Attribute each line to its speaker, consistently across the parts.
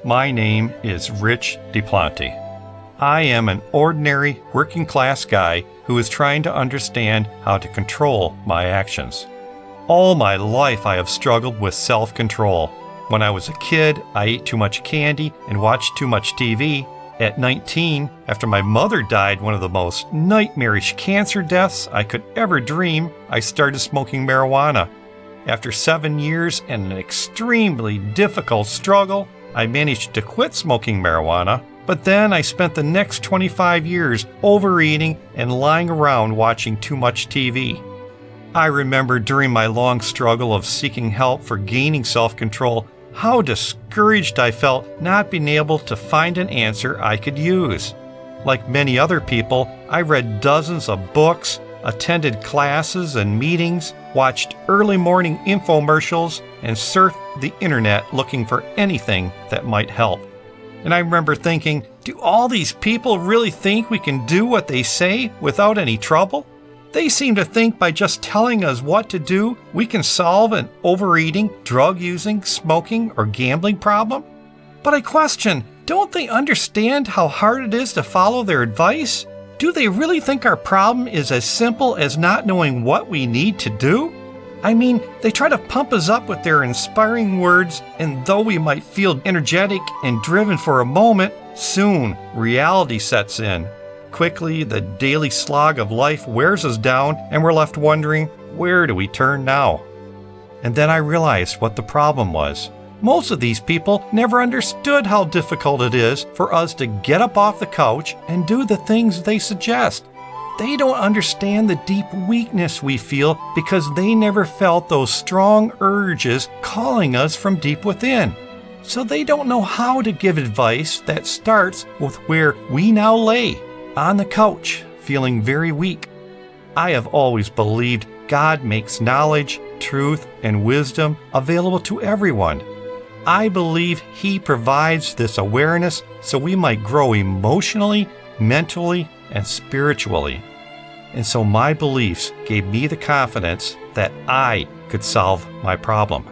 Speaker 1: My name is Rich DePlanti. I am an ordinary working class guy who is trying to understand how to control my actions. All my life I have struggled with self-control. When I was a kid, I ate too much candy and watched too much TV. At 19, after my mother died one of the most nightmarish cancer deaths I could ever dream, I started smoking marijuana. After 7 years and an extremely difficult struggle, I managed to quit smoking marijuana, but then I spent the next 25 years overeating and lying around watching too much TV. I remember during my long struggle of seeking help for gaining self-control how discouraged I felt not being able to find an answer I could use. Like many other people, I read dozens of books, attended classes and meetings, watched early morning infomercials, and surfed the internet looking for anything that might help. And I remember thinking, do all these people really think we can do what they say without any trouble? They seem to think by just telling us what to do, we can solve an overeating, drug using, smoking, or gambling problem. But I question, don't they understand how hard it is to follow their advice? Do they really think our problem is as simple as not knowing what we need to do? I mean, they try to pump us up with their inspiring words, and though we might feel energetic and driven for a moment, soon reality sets in. Quickly, the daily slog of life wears us down, and we're left wondering, where do we turn now? And then I realized what the problem was. Most of these people never understood how difficult it is for us to get up off the couch and do the things they suggest. They don't understand the deep weakness we feel because they never felt those strong urges calling us from deep within. So they don't know how to give advice that starts with where we now lay, on the couch, feeling very weak. I have always believed God makes knowledge, truth, and wisdom available to everyone. I believe He provides this awareness so we might grow emotionally, mentally, and spiritually. And so my beliefs gave me the confidence that I could solve my problem.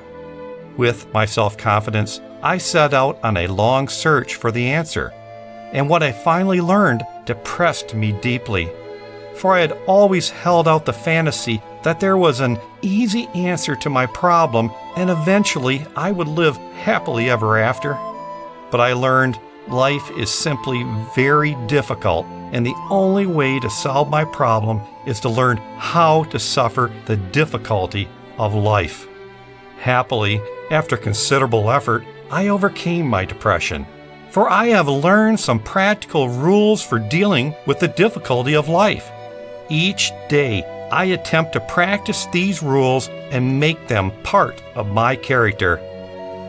Speaker 1: With my self-confidence, I set out on a long search for the answer. And what I finally learned depressed me deeply. For I had always held out the fantasy that there was an easy answer to my problem and eventually I would live happily ever after. But I learned life is simply very difficult, and the only way to solve my problem is to learn how to suffer the difficulty of life. Happily, after considerable effort, I overcame my depression. For I have learned some practical rules for dealing with the difficulty of life. Each day, I attempt to practice these rules and make them part of my character.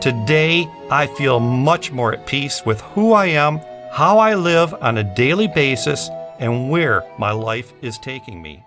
Speaker 1: Today, I feel much more at peace with who I am, how I live on a daily basis, and where my life is taking me.